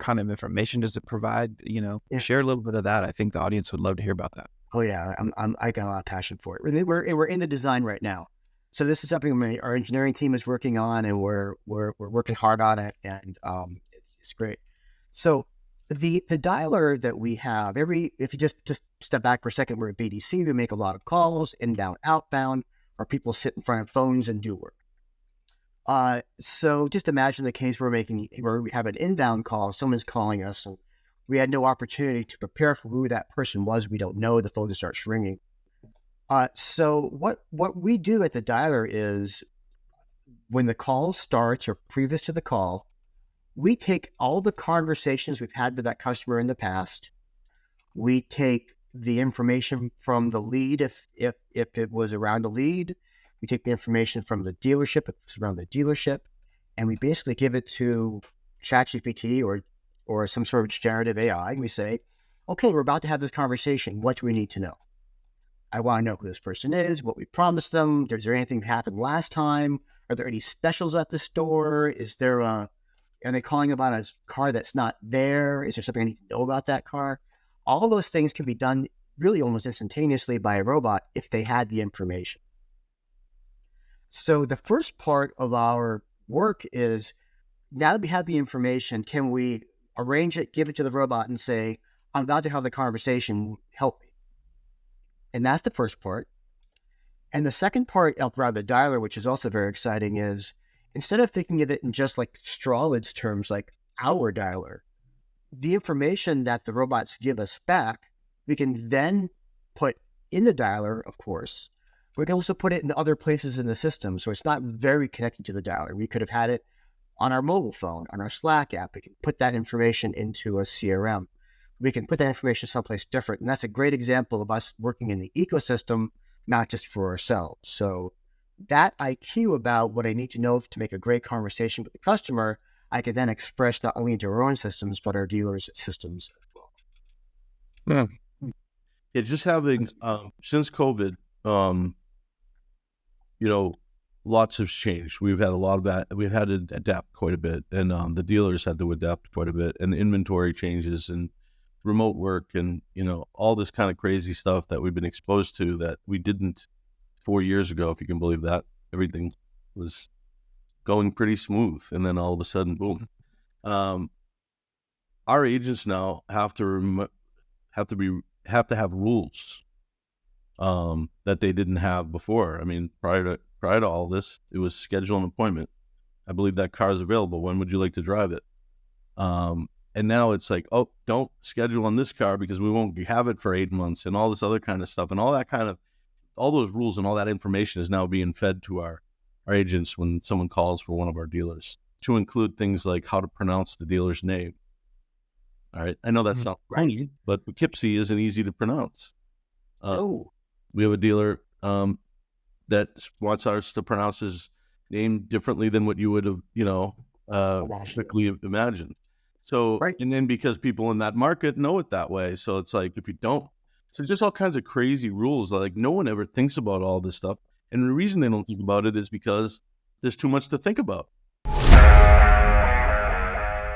kind of information does it provide? Yeah. Share a little bit of that. I think the audience would love to hear about that. Oh yeah, I got a lot of passion for it. We're in the design right now, so this is something our engineering team is working on, and we're working hard on it, and it's great. So the dialer that we have, if you just step back for a second, we're a BDC. We make a lot of calls, inbound, outbound, or people sit in front of phones and do work. So just imagine the case where we have an inbound call, someone's calling us, and we had no opportunity to prepare for who that person was. We don't know. The phone starts ringing. So what we do at the dialer is when the call starts or previous to the call, we take all the conversations we've had with that customer in the past. We take the information from the lead if it was around a lead. We take the information from the dealership if it's around the dealership, and we basically give it to ChatGPT or some sort of generative AI. And we say, okay, we're about to have this conversation. What do we need to know? I want to know who this person is, what we promised them. Is there anything that happened last time? Are there any specials at the store? Are they calling about a car that's not there? Is there something I need to know about that car? All those things can be done really almost instantaneously by a robot if they had the information. So the first part of our work is, now that we have the information, can we arrange it, give it to the robot and say, I'm about to have the conversation, help me. And that's the first part. And the second part of the dialer, which is also very exciting, is instead of thinking of it in just like Strolid's terms, like our dialer, the information that the robots give us back, we can then put in the dialer, of course. We can also put it in other places in the system. So it's not very connected to the dialer. We could have had it on our mobile phone, on our Slack app. We can put that information into a CRM. We can put that information someplace different. And that's a great example of us working in the ecosystem, not just for ourselves. So that IQ about what I need to know to make a great conversation with the customer, I can then express not only into our own systems, but our dealers' systems as well. Yeah, just having, since COVID, lots have changed. We've had a lot of that. We've had to adapt quite a bit, and the dealers had to adapt quite a bit, and the inventory changes and remote work and, all this kind of crazy stuff that we've been exposed to that we didn't 4 years ago, if you can believe that. Everything was going pretty smooth, and then all of a sudden, boom. Our agents now have to have rules that they didn't have before. I mean, prior to all this, it was schedule an appointment. I believe that car is available. When would you like to drive it? And now it's like, oh, don't schedule on this car because we won't have it for 8 months, and all this other kind of stuff, and all those rules and all that information is now being fed to our agents when someone calls for one of our dealers, to include things like how to pronounce the dealer's name. All right. I know that's not right, but Poughkeepsie isn't easy to pronounce. We have a dealer that wants us to pronounce his name differently than what you would have, strictly imagined. So, and then because people in that market know it that way. So it's like, if you don't, so just all kinds of crazy rules. Like no one ever thinks about all this stuff. And the reason they don't think about it is because there's too much to think about.